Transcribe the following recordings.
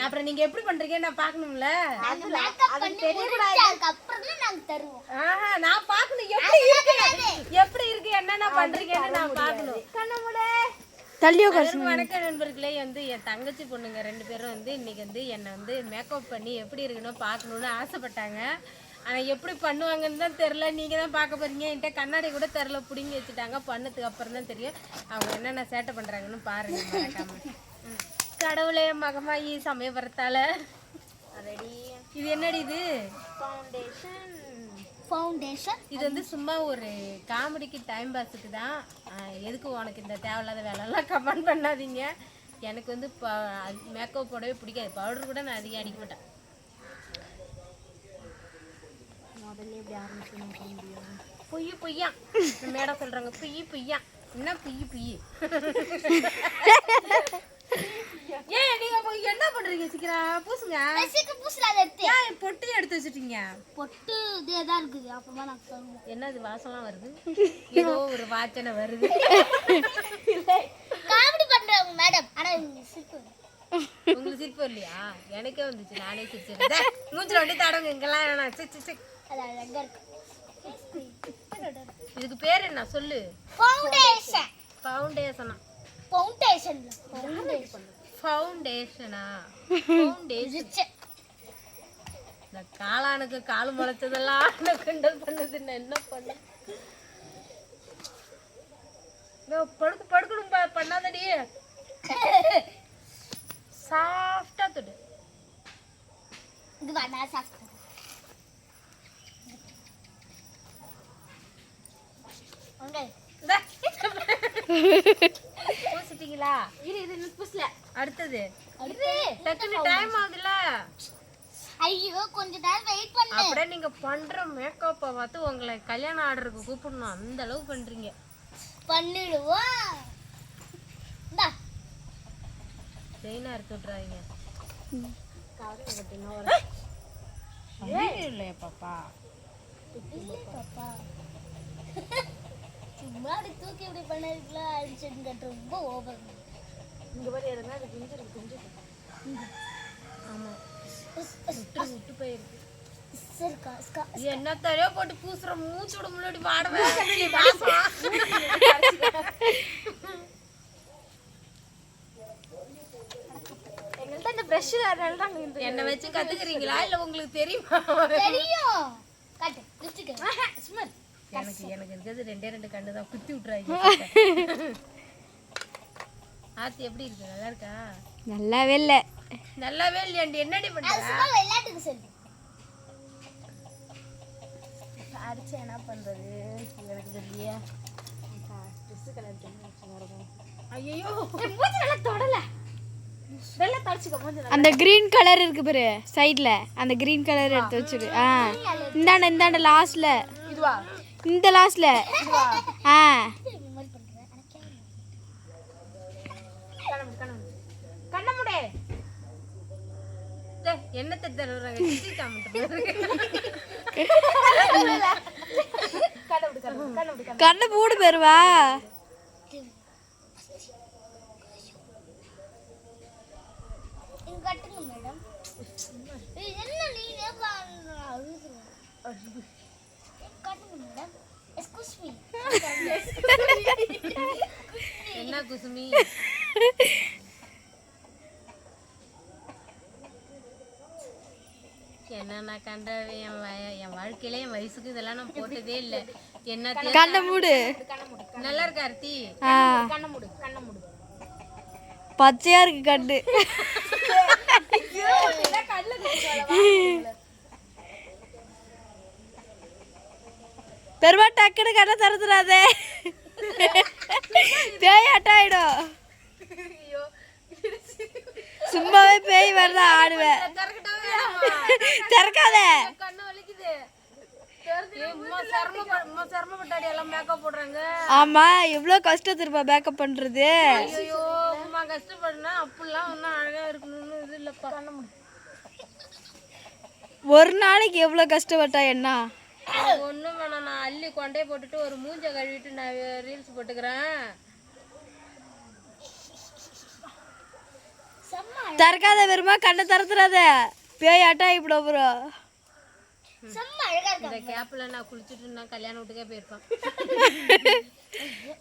அப்புறம் நீங்க எப்படி பண்றீங்க நான் பாக்கணும்ல. அது தெரியக்கூடாது. அப்புறம் தான் நாங்க தருவோம். நான் பாக்கணும் எப்படி இருக்கு என்னென்ன பண்றீங்கன்னு நான் பாக்கணும். கண்ணமுடே தள்ளியோ கருசு. வணக்கம் நண்பர்களே. வந்து என் தங்கச்சி பொண்ணுங்க 2 பேரும் வந்து இன்னைக்கு வந்து என்னை வந்து மேக்கப் பண்ணி எப்படி இருக்குன்னு பார்க்கணுன்னு ஆசைப்பட்டாங்க. ஆனால் எப்படி பண்ணுவாங்கன்னு தான் தெரில. நீங்கள் தான் பார்க்க போறீங்க. என்கிட்ட கண்ணாடி கூட தெரில, பிடிங்கி வச்சுட்டாங்க. பண்ணதுக்கு அப்புறம் தான் தெரியும் அவங்க என்னென்ன சேட்டை பண்ணுறாங்கன்னு பாருங்க மறக்காம. கடவுளே மகமாயி சமயபுரத்தால ரெடி. இது என்னடி இது? ஃபவுண்டேஷன். இது வந்து சும்மா ஒரு காமெடிக்கு டைம் பாஸுக்கு தான். எதுக்கு உனக்கு இந்த தேவையில்லாத வேலைலாம் கமெண்ட் பண்ணாதீங்க. எனக்கு வந்து மேக்கப் போடவே பிடிக்காது. பவுடர் கூட நான் அதிகம் அடிக்க மாட்டேன். முதல்ல எப்படி ஆரம்பிச்சு பொய்யா மேடம் சொல்றாங்க பொய்யா என்ன பொய். ஏன் நீங்க போய் என்ன பண்றீங்க? சீக்கிரம் பூசுங்க. சீக்கிரம் பூசுல அத எடுத்து. ஏன் பொட்டு எடுத்து வச்சிட்டீங்க? பொட்டு இதே தான் இருக்குது. அப்புறமா நான் தருவோம். என்னது வாசம்லாம் வருது? ஏதோ ஒரு வாசனை வருது. காமெடி பண்றவங்க மேடம். ஆனா சிரிப்பு. உங்களுக்கு சிரிப்பு இல்லையா? எனக்கே வந்துச்சு. நானே சிரிச்சேன். மூஞ்சில வந்து தடவுங்க இங்கெல்லாம் வேணாம். அது அழகா இருக்கு. இதுக்கு பேர் என்ன சொல்லு? ஃபவுண்டேஷன். ஃபவுண்டேஷனா? ஃபவுண்டேஷன்ல ஃபவுண்டேஷனா? ஃபவுண்டேஷன். இந்த காளானுக்கு கால் முளைச்சதெல்லாம் கிண்டல் பண்ணுது. என்ன பண்ண படுக்கணும் பண்ணாதடி. சாஃப்டா தொடு. இது வாடா சாஃப்ட். பூசிட்டீங்களா? இரு பூசல. அடுத்தது டக்குனு டைம் ஆகுதுல. ஐயோ கொஞ்ச நேரம் வெயிட் பண்ணு. அப்படியே நீங்க பண்ற மேக்கப்பை பார்த்து உங்களை கல்யாண ஆர்டருக்கு கூப்பிடணும். அந்த அளவு பண்றீங்க. பண்ணிடுவோம். இந்தா செயினா எடுத்து விட்டுறாதீங்க. இல்லையா பாப்பா? பாப்பா சும்மா அப்படி தூக்கி இப்படி பண்ணிருக்கலாம். அடிச்சுட்டு ரொம்ப ஓவர். இங்க பாரு எதுனா அது குஞ்சு. ஆமா விட்டு போயிருக்கு. என்ன தரையோ போட்டு பூசுற மூச்சோட முன்னாடி வாடவே. எங்கள்ட்ட இந்த பிரஷ் என்ன வச்சு கத்துக்கிறீங்களா இல்ல உங்களுக்கு தெரியுமா? தெரியும். காட்டு லிப்ஸ்டிக் ஸ்மெல். எனக்கு இருக்கிறது 2 கண்ணு தான். குத்தி விட்டுறாங்க. ஆத்தி எப்படி இருக்கு? நல்லா இருக்கா? நல்லாவே இல்லையாண்டி. என்னடி பண்ற? விளையாட்டுக்கு சொல்லு. அடிச்சு என்ன பண்றது? எனக்கு தெரியலையா. ட்ரெஸ் கலர் ஐயோ மூஞ்சி நல்லா தொடல. நல்லா தடிச்சுக்க மூஞ்சி. அந்த கிரீன் கலர் இருக்கு பாரு சைடுல. அந்த கிரீன் கலர் எடுத்து வச்சிரு. இந்தாண்ட லாஸ்ட்ல. இதுவா? இந்த லாஸ்ட்ல. கண்ணமுடே என்ன தருவாங்க? கண்ணை மூடு பெறுவா. கட்டுங்க மேடம். என்ன நீங்க கட்டுங்க மேடம். Excuse me. என்ன குசுமி? என்ன கண்ட என் வாழ்க்கையில என் வயசுக்கு இதெல்லாம் நான் போட்டதே இல்லை. என்ன கண்ணை மூடு. நல்லா இருக்கா ஆர்த்தி? கண்ணை மூடு. பச்சையா இருக்கு கண்ணு. பெருமா டக்குனு கண்ணை திறந்துடாதே. பேயாட்டாயிடும். சும்மாவே பேய் வரதா ஆடுவேன். திறக்காத. ஆமா எவ்வளவு கஷ்டம் திரும்ப மேக்கப் பண்றது. ஒரு நாளைக்கு எவ்வளவு கஷ்டப்பட்டா என்ன? ஒண்ணும் வேணாம். நான் அள்ளி கொண்டே போட்டுட்டு ஒரு மூஞ்ச கழுவிட்டு நான் ரீல்ஸ் போட்டுக்கிறேன். திறக்காத பெருமா கண்ணை திறத்துறாத பேய் ஆட்டா இப்படி ப்ரோ செம்ம அழகா இருக்கு. இந்த கேப்ல நான் குளிச்சுட்டு நான் கல்யாண வீட்டுக்கே போயிருப்பேன்.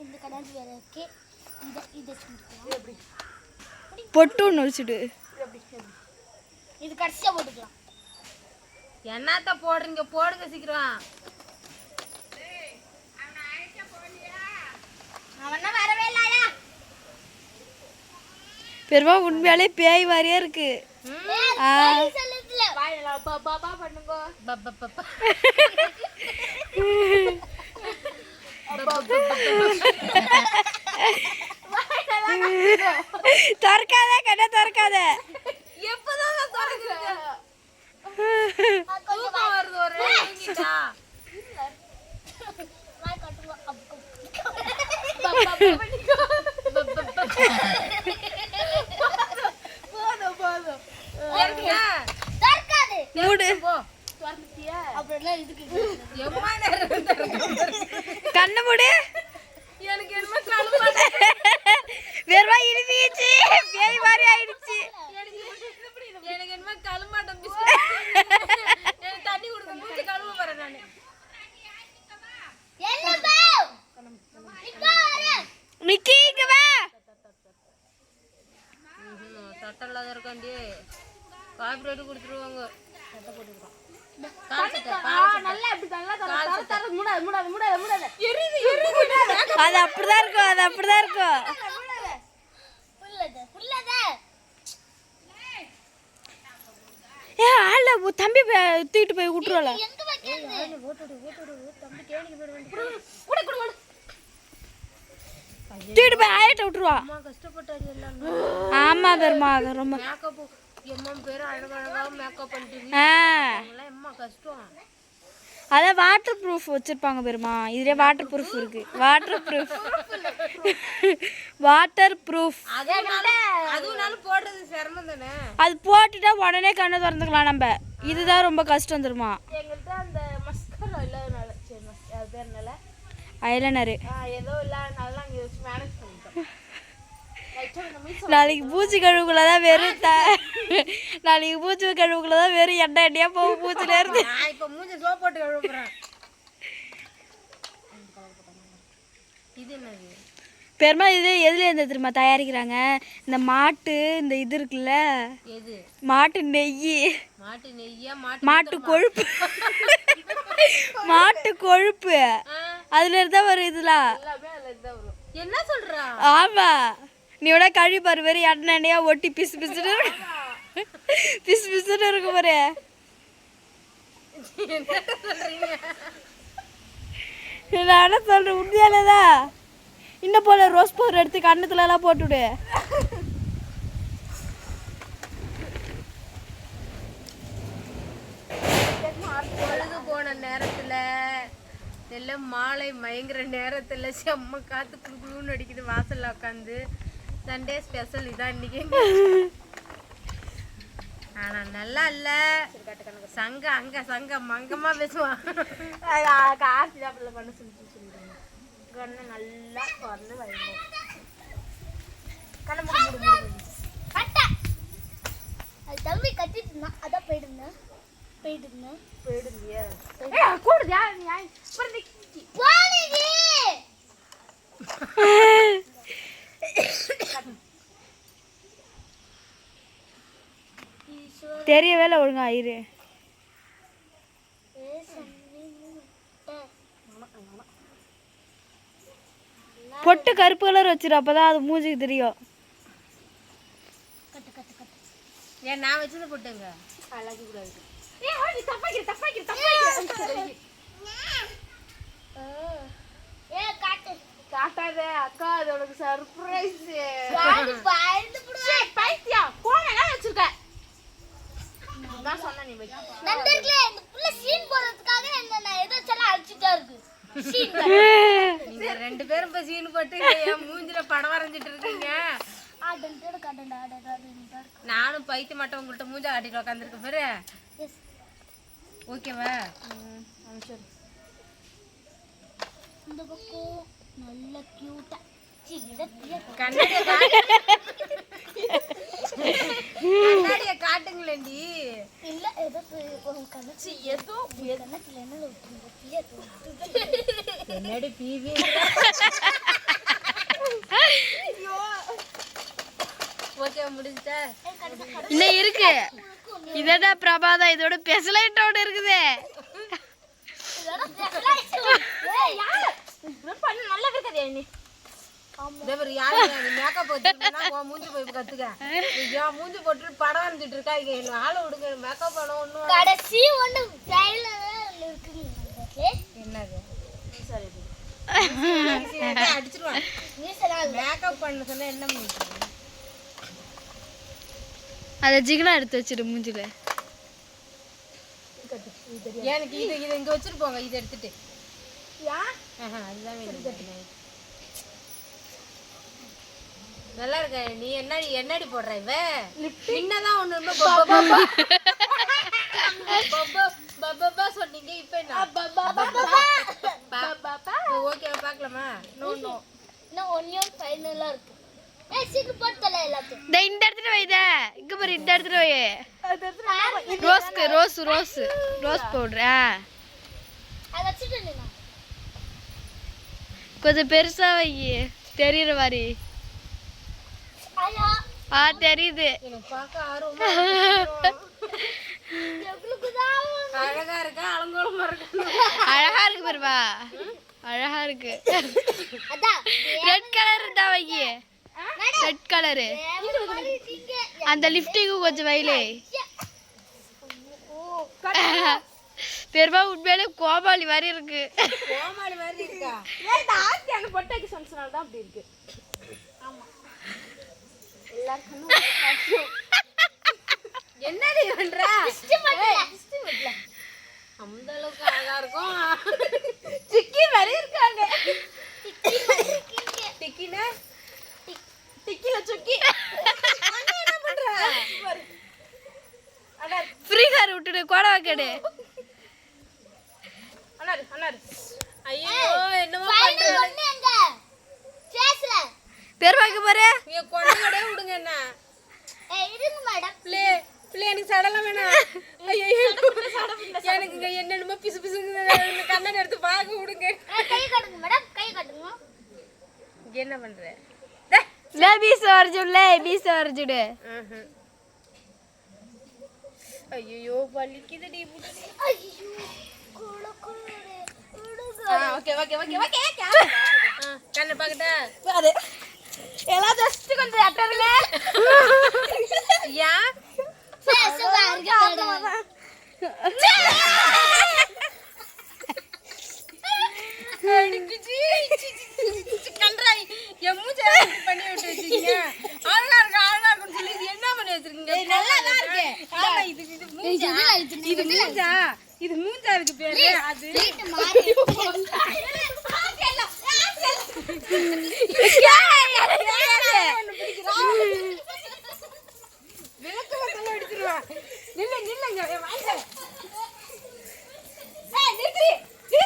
இந்த கடாஞ்சி வேற இருக்கு. இத எப்படி பொட்டு ஒன்று வச்சுடு. இது கடைசியா போட்டுக்கலாம். என்னத்த போடுறீங்க போடுங்க சீக்கிரம். அவனா வரவே இல்லடா. பெருமா உண்மையாலே பேய் மாதிரியே இருக்கு. சொல்லுதுல வாயில பாபா பண்ணுங்க. திறக்காத கண்ணை திறக்காத. எப்பதான் நான் திறக்கிறேன்? தூக்கம் வருது ஒரு தூங்கிட்டா. வாய் கட்டுங்க. போதும் தர்க்காது மூடு. போ. அப்படிலாம் இதுக்கு எம்மா நேரம் கண்ணை மூடு. எனக்கு என்ன கழுவாட வெறுவா இழுவிச்சு பேய் மாதிரி ஆயிடுச்சு. எனக்கு என்ன கழுமாட்டம் பிஸ்கட் எனக்கு தண்ணி கொடுக்க மூஞ்சி கழுவ போறேன் நானு. என்ன பா இப்போ வர நிக்கி இங்க வா. சட்டை இல்லாத இருக்காண்டி காப்பிரைட் கொடுத்துருவாங்க. சட்டை போட்டுருக்கோம். நல்லா அப்படி நல்லா தர மூடாத மூடாத மூடாத மூடாத அது அப்படிதான் இருக்கும் அது அப்படிதான் இருக்கும். புள்ளத ஏ ஆள தம்பி தூக்கிட்டு போய் விட்டுருவல. எங்க வைக்கிறது தம்பி கேணிக்கு போயிடுவேன். தூக்கிட்டு போய் ஆயிட்ட விட்டுருவா. அம்மா கஷ்டப்பட்டாடி எல்லாம். ஆமா பெருமா ரொம்ப மேக்கப் எம்மா பேர் அழகழகா மேக்கப் பண்ணிட்டு எம்மா கஷ்டம். அதான் வாட்டர் ப்ரூஃப் வச்சிருப்பாங்க பெருமா. இதுலயே வாட்டர் ப்ரூஃப் இருக்கு. வாட்டர் ப்ரூஃப் வாட்டர் ப்ரூஃப் அதுவும் போடுறது சிரமம் தானே. அது போட்டுட்டா உடனே கண்ணை திறந்துக்கலாம் நம்ம. இதுதான் ரொம்ப கஷ்டம் தெரியுமா. எங்கள்ட்ட அந்த மஸ்கரா இல்லாதனால சரி அது பேர் என்னல ஐலைனரு ஏதோ இல்லாதனால நாங்க யூஸ் மேனேஜ் பண்ணிட்டோம். நாளைக்கு பூச்சி கழுவுக்குள்ளதான் வெறும் நாளைக்கு பூச்சி கழுவுக்குள்ளதான் வெறும் எண்ணெய் எண்ணெயா போகும் பூச்சில இருந்து. நான் இப்ப மூஞ்சி சோப் போட்டு கழுவுறேன். இது என்னது பெருமா இது எதுல இருந்து தெரியுமா தயாரிக்கிறாங்க? இந்த மாட்டு இந்த இது இருக்குல்ல எது மாட்டு நெய் மாட்டு நெய்யா மாட்டு கொழுப்பு மாட்டு கொழுப்பு அதுல இருந்தா வரும் இதெல்லாம். என்ன சொல்றா? ஆமா நீ விட கழுவி பாரு வெறும் எண்ணெய் எண்ணெயா ஒட்டி பிசு பிசுன்னு பிசு பிசுன்னு இருக்கு பாரு. நான் என்ன சொல்றேன் உண்மையாலதான். இன்னும் போல ரோஸ் பவுடர் எடுத்து கண்ணத்துல எல்லாம் போட்டுவிடு. பொழுது போன நேரத்துல எல்லாம் மாலை மயங்குற நேரத்துல செம்ம காத்து குழுன்னு அடிக்குது வாசல்ல உட்காந்து. சண்டே ஸ்பெஷல் இதான் இன்னைக்கு. ஆனா நல்லா இல்ல. சங்க அங்க சங்க மங்கமா பேசுவான். காசு அப்படி பண்ண சொல்லிடுங்க. கண்ணை நல்லா திறந்து வைங்க. கண்ணை மூடு மூடு மூடு கட்ட. அது தம்பி கட்டிட்டு இருந்தான் அதான் போயிடுந்தேன். போயிடுந்தியா கூடுதா நீ போனீங்க. தெரிய வேலை ஒழுங்கா இரு. பொட்டு கருப்பு கலர் வச்சிரு அப்பதான் அது மூஞ்சிக்கு தெரியும். ஏன் நான் வச்சது போட்டுங்க அழகு கூடாது. காட்டாத அக்கா அது உனக்கு சர்ப்ரைஸ். பைத்தியா போனலாம் வச்சிருக்க. நான் சொன்னேன் நீ வைக்க. நண்பர்களே இந்த புள்ள சீன் போடுறதுக்காக என்ன நான் ஏதோ சொல்ல அடிச்சிட்டே இருக்கு. நீங்க ரெண்டு பேரும் இப்ப சீன் போட்டு என் மூஞ்சில படம் வரைஞ்சிட்டு இருக்கீங்க. நானும் பைத்திய மாட்டேன் உங்கள்கிட்ட மூஞ்ச காட்டிட்டு உட்காந்துருக்க பாரு. ஓகேவா? இந்த பக்கம் நல்ல கியூட்டா கண்ணாடி கண்ணாடிய காட்டுங்களேண்டி. இல்ல ஏதோ கணச்சி ஏதோ கணத்துல என்ன என்னடி பிவி ஓகே முடிஞ்சா இன்னும் இருக்கு. இதோட பிரபாதம் இதோட பெசலைட்டோட இருக்குது. நல்லா இருக்காதே நீ மேக்கப் மூஞ்சி போய் கத்துக்க. மூஞ்சி போட்டு படம் வரைஞ்சிட்டு இருக்கா. இங்க ஆளை விடுங்க. மேக்கப் படம் ஒண்ணும் கடைசி ஒண்ணு என்னது அடிச்சிருவான். மேக்கப் பண்ண சொன்னா என்ன பண்ணிட்டு அதை ஜிகனா எடுத்து வச்சிரு மூஞ்சில. எனக்கு இது இதை இங்க வச்சுட்டு போங்க. இதை எடுத்துட்டு அதுதான் நல்லா இருக்க. நீ என்னடி போடுற? இவ பின்னதான் ஒண்ணு சொன்னீங்க. இப்ப என்ன ஓகே பாக்கலாமா? இன்னும் ஒன்னியும் ஃபைனலா இருக்கு. சீக்கிரம் போட்டுல எல்லாத்தையும். இந்த இடத்துல வைத. இங்க பாரு இந்த இடத்துல வை. Rose powder. அத வச்சிட்டு நின்னா கொஞ்சம் பெருசா வை. தெரியற மாதிரி. ஐயா தெரியுது. எனக்கு பார்க்க ஆர்வமா அழகா இருக்கா? அலங்கோலமா இருக்கு. அழகா இருக்கு பெருவா. அழகா இருக்கு. அதான் ரெட் கலர் தான் வை. Red colour. அந்த லிப்டிக்கு கொஞ்சம் வைலே. பெருமா உண்மையிலே கோமாளி மாதிரி இருக்கு. கோமாளி மாதிரி இருக்கா? அந்த பொட்டைக்கு சொன்னனால தான் அப்படி இருக்கு. ஆமா எல்லாருக்கும் என்னடி பண்ற? அந்த அளவுக்கு அழகா இருக்கும். சிக்கி மாதிரி இருக்காங்க. டிக்கினா டிக்கில சுக்கி என்ன பண்ற? ஃப்ரீ ஃபயர் விட்டுடு. கோட வாக்கடு. அண்ணாரு ஐயோ என்னமா பண்ற? சேஸ்ல பெருமாக்கு பாரு. நீ கொண்டே விடுங்க. என்ன இருங்க மேடம். பிளே எனக்கு சடலாம் வேணாம். ஐயோ எனக்கு இங்க என்னென்னமோ பிசு பிசுங்க. கண்ணாடி எடுத்து பார்க்க விடுங்க. கை காட்டுங்க மேடம். கை காட்டுங்க. இங்க என்ன பண்ற? பீஸ் வரைஞ்சுடு. ஐயோ வலிக்குதுடி. ஐயோ கோல கோலே ஓகே கண்ணை பார்க்கட்டா? அது எல்லாம் ஜஸ்ட் கொஞ்சம் அட்டர்ல யா கன்றாய் எம்மூச்சா பண்ணி விட்டு வச்சிருக்கீங்க. அழகா இருக்குன்னு சொல்லி என்ன பண்ணி வச்சிருக்கீங்க? நல்லாதான் இருக்கு. ஆமா இது மூஞ்சா இருக்கு பேரு. அது